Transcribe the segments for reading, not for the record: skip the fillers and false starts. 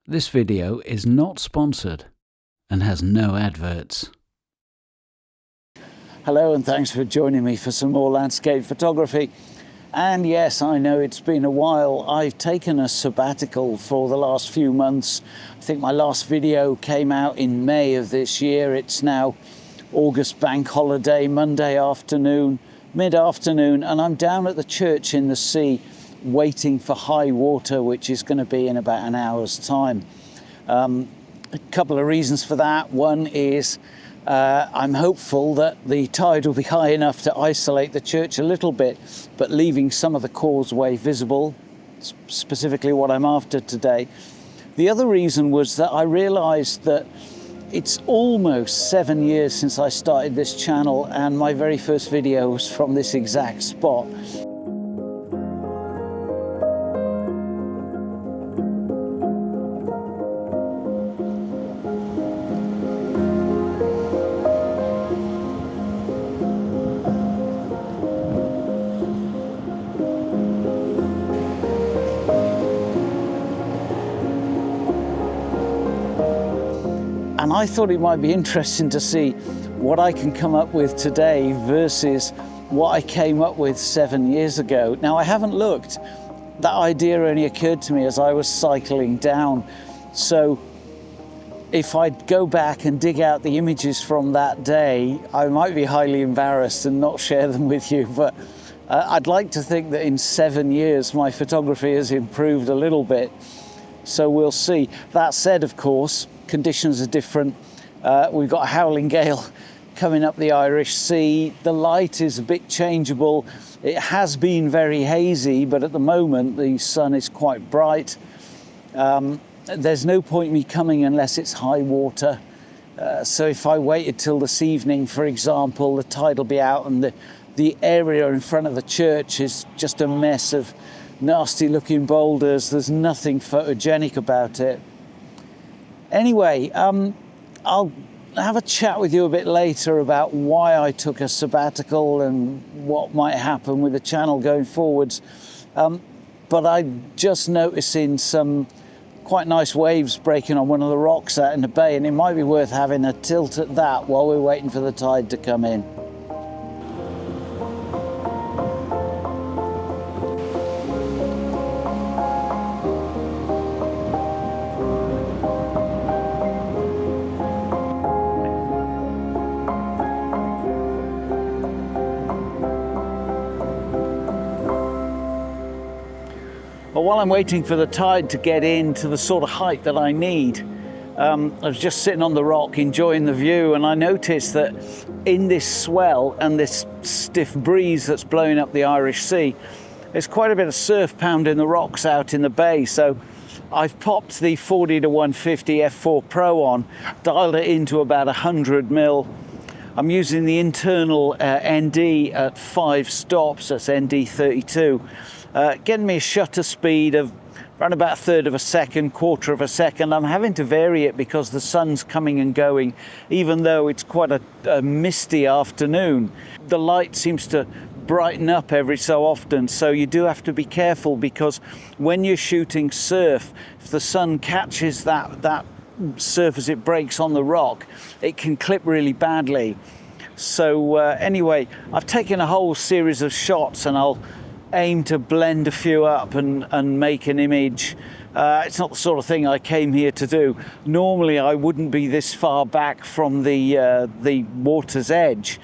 This video is not sponsored and has no adverts. Hello and thanks for joining me for some more landscape photography. And yes, I know it's been a while. I've taken a sabbatical for the last few months. I think my last video came out in May of this year. It's now August bank holiday, Monday afternoon, mid-afternoon, and I'm down at the church in the sea waiting for high water, which is going to be in about an hour's time. A couple of reasons for that. One is I'm hopeful that the tide will be high enough to isolate the church a little bit, but leaving some of the causeway visible, specifically what I'm after today. The other reason was that I realized that it's almost 7 years since I started this channel, and my very first video was from this exact spot. And I thought it might be interesting to see what I can come up with today versus what I came up with 7 years ago. Now, I haven't looked. That idea only occurred to me as I was cycling down. So if I go back and dig out the images from that day, I might be highly embarrassed and not share them with you. But I'd like to think that in 7 years, my photography has improved a little bit. So we'll see. That said, of course, conditions are different. We've got a howling gale coming up the Irish Sea. The light is a bit changeable. It has been very hazy, but at the moment the sun is quite bright. There's no point me coming unless it's high water. So if I waited till this evening, for example, the tide will be out and the area in front of the church is just a mess of nasty looking boulders. There's nothing photogenic about it. Anyway, I'll have a chat with you a bit later about why I took a sabbatical and what might happen with the channel going forwards. But I'm just noticing some quite nice waves breaking on one of the rocks out in the bay, and it might be worth having a tilt at that while we're waiting for the tide to come in. But while I'm waiting for the tide to get in to the sort of height that I need, I was just sitting on the rock enjoying the view, and I noticed that in this swell and this stiff breeze that's blowing up the Irish Sea, there's quite a bit of surf pounding the rocks out in the bay. So I've popped the 40-150 f4 Pro on, dialed it into about 100 mil. I'm using the internal ND at 5 stops, that's ND 32. Getting me a shutter speed of around about a third of a second, quarter of a second. I'm having to vary it because the sun's coming and going, even though it's quite a misty afternoon. The light seems to brighten up every so often, so you do have to be careful, because when you're shooting surf, if the sun catches that surf as it breaks on the rock, it can clip really badly. So anyway, I've taken a whole series of shots, and I'll aim to blend a few up and make an image. It's not the sort of thing I came here to do. Normally I wouldn't be this far back from the water's edge,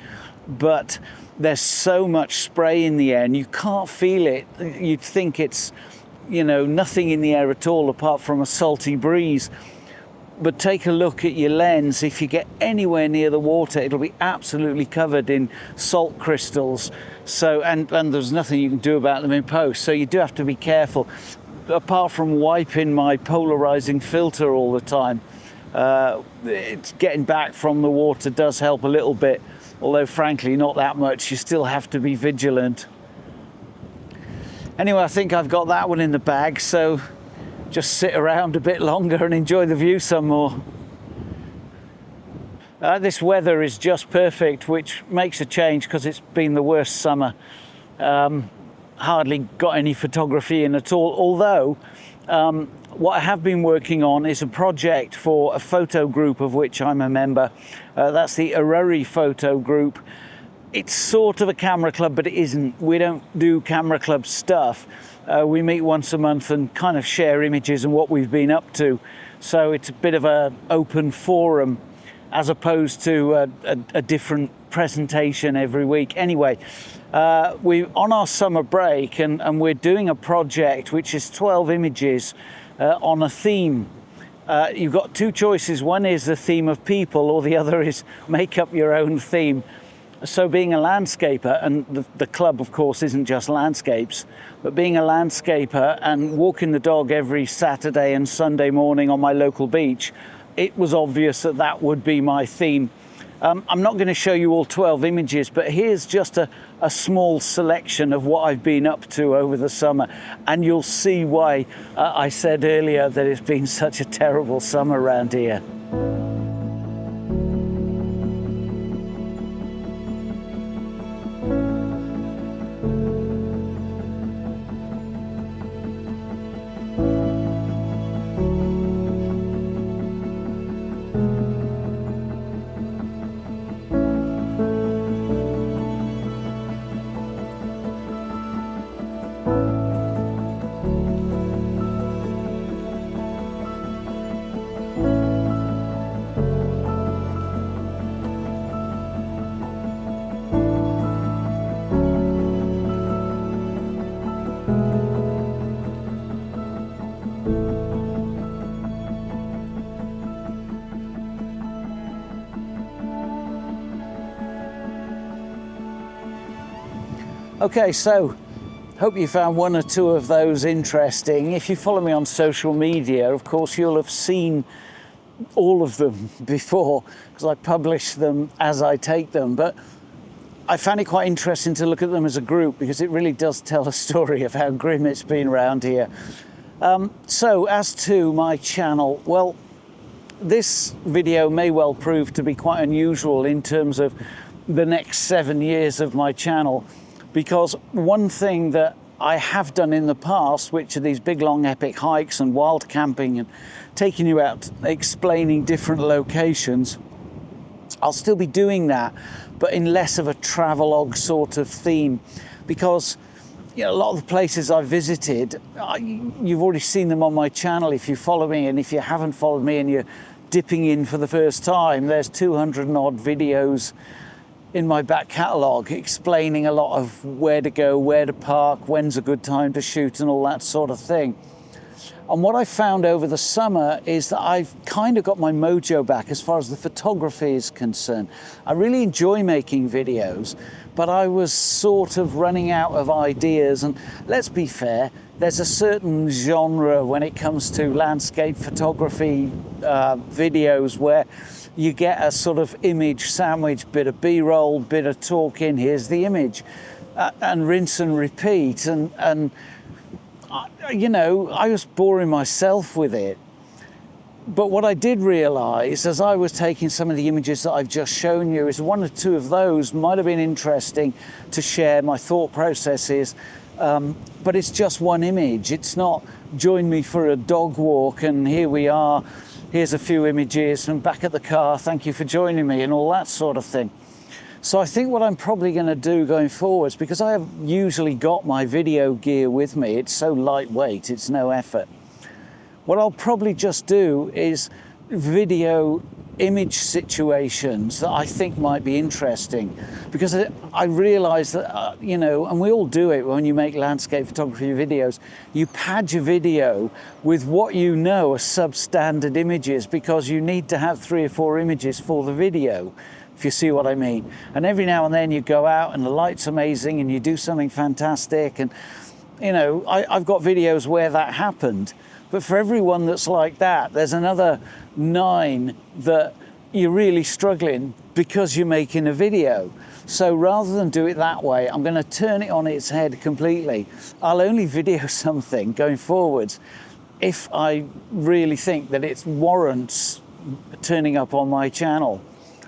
but there's so much spray in the air and you can't feel it. You'd think it's, you know, nothing in the air at all apart from a salty breeze. But take a look at your lens. If you get anywhere near the water, it'll be absolutely covered in salt crystals. So, and there's nothing you can do about them in post. So you do have to be careful. Apart from wiping my polarizing filter all the time, it's getting back from the water does help a little bit. Although frankly, not that much. You still have to be vigilant. Anyway, I think I've got that one in the bag. So just sit around a bit longer and enjoy the view some more. This weather is just perfect, which makes a change because it's been the worst summer. Hardly got any photography in at all, although What I have been working on is a project for a photo group of which I'm a member. That's the Aruri photo group. It's sort of a camera club, but it isn't. We don't do camera club stuff. We meet once a month and kind of share images and what we've been up to. So it's a bit of an open forum as opposed to a different presentation every week. Anyway, we're on our summer break and we're doing a project which is 12 images on a theme. You've got two choices. One is the theme of people, or the other is make up your own theme. So being a landscaper, and the club of course isn't just landscapes, but being a landscaper and walking the dog every Saturday and Sunday morning on my local beach, it was obvious that that would be my theme. I'm not going to show you all 12 images, but here's just a small selection of what I've been up to over the summer, and you'll see why I said earlier that it's been such a terrible summer around here. Okay, so hope you found one or two of those interesting. If you follow me on social media, of course, you'll have seen all of them before because I publish them as I take them. But I found it quite interesting to look at them as a group because it really does tell a story of how grim it's been around here. So as to my channel, well, this video may well prove to be quite unusual in terms of the next 7 years of my channel. Because one thing that I have done in the past, which are these big long epic hikes and wild camping and taking you out explaining different locations, I'll still be doing that, but in less of a travelogue sort of theme. Because you know, a lot of the places I've visited, you've already seen them on my channel if you follow me, and if you haven't followed me and you're dipping in for the first time, there's 200 and odd videos in my back catalogue explaining a lot of where to go, where to park, when's a good time to shoot and all that sort of thing. And what I found over the summer is that I've kind of got my mojo back as far as the photography is concerned. I really enjoy making videos, but I was sort of running out of ideas. And let's be fair, there's a certain genre when it comes to landscape photography videos where you get a sort of image sandwich, bit of B-roll, bit of talking, here's the image, and rinse and repeat. And you know, I was boring myself with it. But what I did realise as I was taking some of the images that I've just shown you is one or two of those might have been interesting to share my thought processes, but it's just one image. It's not join me for a dog walk and here we are, here's a few images and back at the car, thank you for joining me and all that sort of thing. So I think what I'm probably going to do going forwards, because I have usually got my video gear with me, it's so lightweight, it's no effort. What I'll probably just do is video image situations that I think might be interesting, because I realise that, you know, and we all do it when you make landscape photography videos, you pad your video with what you know are substandard images because you need to have 3 or 4 images for the video, if you see what I mean. And every now and then you go out and the light's amazing and you do something fantastic, and you know, I've got videos where that happened. But for everyone that's like that, there's another 9 that you're really struggling because you're making a video. So rather than do it that way, I'm going to turn it on its head completely. I'll only video something going forwards if I really think that it warrants turning up on my channel.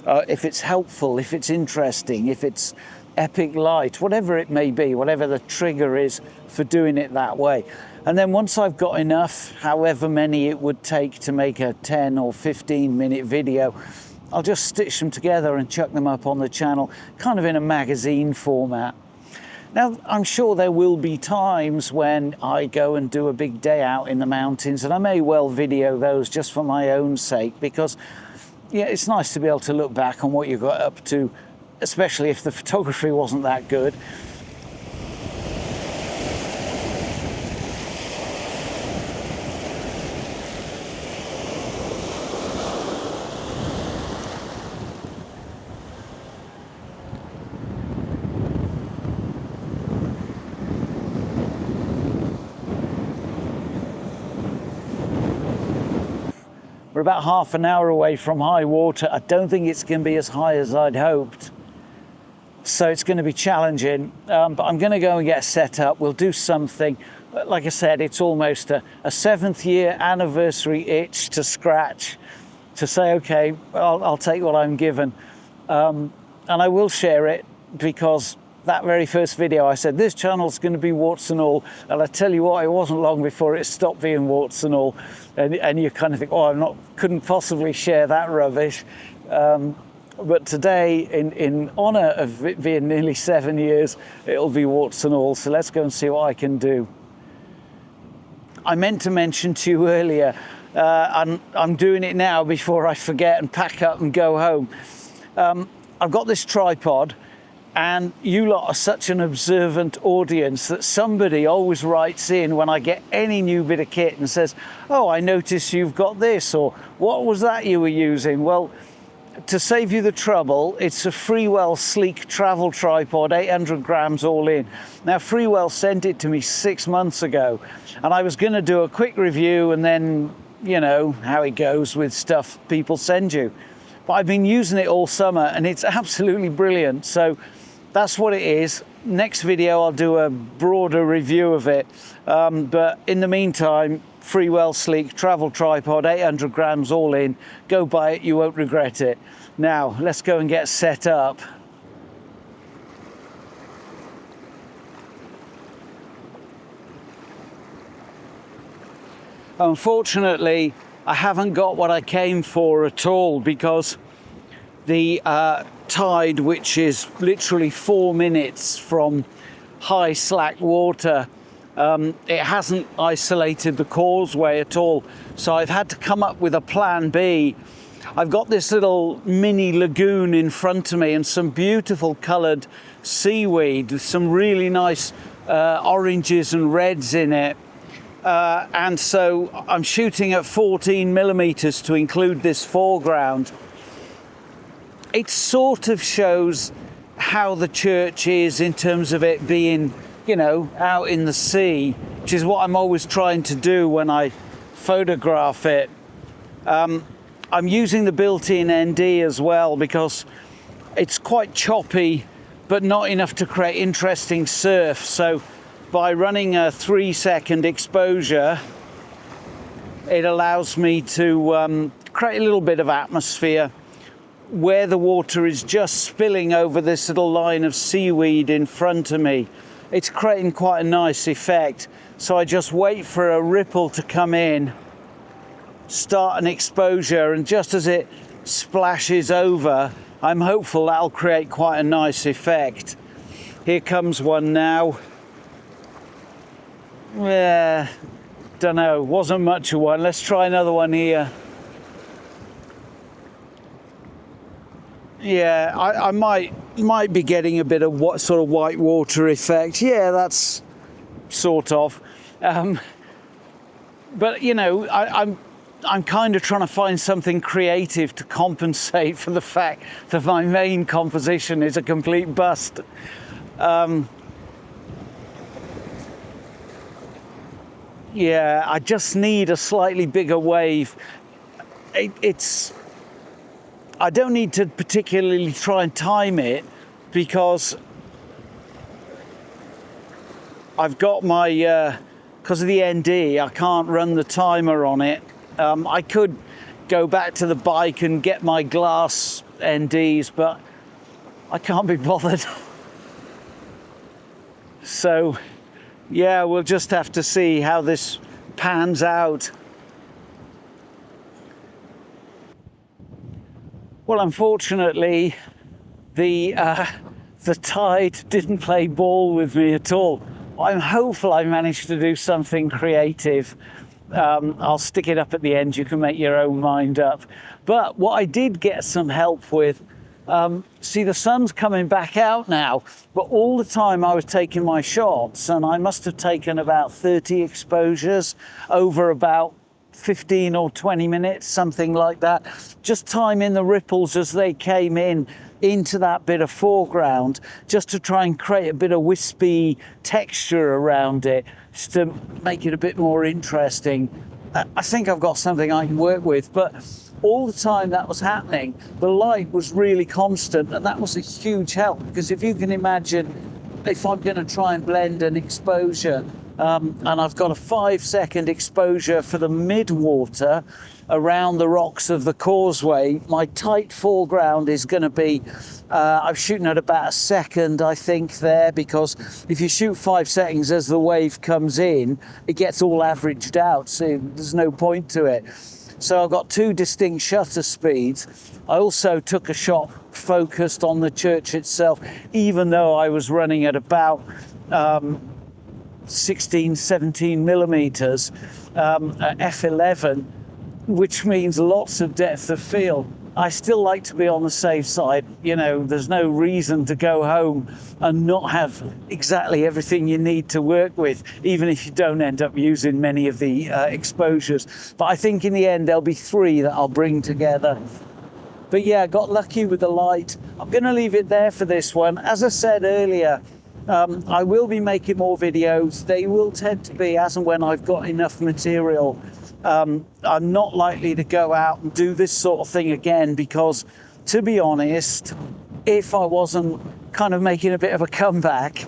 If it's helpful, if it's interesting, if it's epic light, whatever it may be, whatever the trigger is for doing it that way. And then once I've got enough, however many it would take to make a 10 or 15 minute video, I'll just stitch them together and chuck them up on the channel, kind of in a magazine format. Now, I'm sure there will be times when I go and do a big day out in the mountains, and I may well video those just for my own sake, because yeah, it's nice to be able to look back on what you got up to, especially if the photography wasn't that good. We're about half an hour away from high water. I don't think it's going to be as high as I'd hoped, so it's going to be challenging, but I'm going to go and get set up. We'll do something. Like I said, it's almost a 7th year anniversary itch to scratch, to say, okay, I'll take what I'm given, and I will share it, because that very first video I said this channel's going to be warts and all, and I tell you what, it wasn't long before it stopped being warts and all, and you kind of think, oh, couldn't possibly share that rubbish, but today, in honour of it being nearly 7 years, it'll be warts and all. So let's go and see what I can do. I meant to mention to you earlier, I'm doing it now before I forget and pack up and go home. I've got this tripod, and you lot are such an observant audience that somebody always writes in when I get any new bit of kit and says, oh, I noticed you've got this, or what was that you were using? Well, to save you the trouble, it's a Freewell sleek travel tripod, 800 grams all in. Now, Freewell sent it to me 6 months ago, and I was going to do a quick review, and then, you know, how it goes with stuff people send you. But I've been using it all summer, and it's absolutely brilliant. So that's what it is. Next video, I'll do a broader review of it. But in the meantime, Freewell sleek travel tripod, 800 grams all in. Go buy it, you won't regret it. Now, let's go and get set up. Unfortunately, I haven't got what I came for at all, because the tide, which is literally 4 minutes from high slack water, it hasn't isolated the causeway at all. So I've had to come up with a plan B. I've got this little mini lagoon in front of me and some beautiful coloured seaweed with some really nice oranges and reds in it. And so I'm shooting at 14mm to include this foreground. It sort of shows how the church is in terms of it being, you know, out in the sea, which is what I'm always trying to do when I photograph it. I'm using the built-in ND as well, because it's quite choppy, but not enough to create interesting surf. So by running a 3-second exposure, it allows me to create a little bit of atmosphere where the water is just spilling over this little line of seaweed in front of me. It's creating quite a nice effect. So I just wait for a ripple to come in, start an exposure, and just as it splashes over, I'm hopeful that'll create quite a nice effect. Here comes one now. Yeah, don't know, wasn't much of one. Let's try another one here. Yeah, I might be getting a bit of what sort of white water effect. Yeah, that's sort of. But you know, I'm kind of trying to find something creative to compensate for the fact that my main composition is a complete bust. Yeah, I just need a slightly bigger wave. I don't need to particularly try and time it, because I've got my, because of the ND, I can't run the timer on it. I could go back to the bike and get my glass NDs, but I can't be bothered. So yeah, we'll just have to see how this pans out. Well, unfortunately, the tide didn't play ball with me at all. I'm hopeful I managed to do something creative. I'll stick it up at the end. You can make your own mind up. But what I did get some help with, see, the sun's coming back out now, but all the time I was taking my shots, and I must have taken about 30 exposures over about 15 or 20 minutes, something like that, just timing the ripples as they came into that bit of foreground, just to try and create a bit of wispy texture around it, just to make it a bit more interesting. I think I've got something I can work with, but all the time that was happening, the light was really constant, and that was a huge help, because if you can imagine, if I'm going to try and blend an exposure, and I've got a 5-second exposure for the mid-water around the rocks of the causeway, my tight foreground is going to be, I'm shooting at about a second, I think, there, because if you shoot 5 seconds as the wave comes in, it gets all averaged out, so there's no point to it. So I've got 2 distinct shutter speeds. I also took a shot focused on the church itself, even though I was running at about 16, 17 millimeters at f11, which means lots of depth of field. I still like to be on the safe side. You know, there's no reason to go home and not have exactly everything you need to work with, even if you don't end up using many of the exposures. But I think in the end, there'll be 3 that I'll bring together. But yeah, got lucky with the light. I'm going to leave it there for this one. As I said earlier, I will be making more videos. They will tend to be as and when I've got enough material. I'm not likely to go out and do this sort of thing again, because, to be honest, if I wasn't kind of making a bit of a comeback,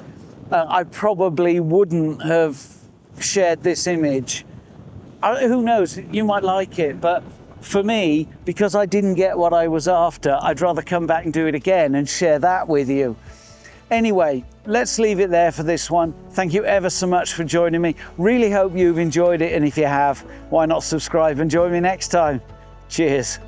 I probably wouldn't have shared this image. Who knows, you might like it, but for me, because I didn't get what I was after, I'd rather come back and do it again and share that with you. Anyway, let's leave it there for this one. Thank you ever so much for joining me. Really hope you've enjoyed it, and if you have, why not subscribe and join me next time. Cheers.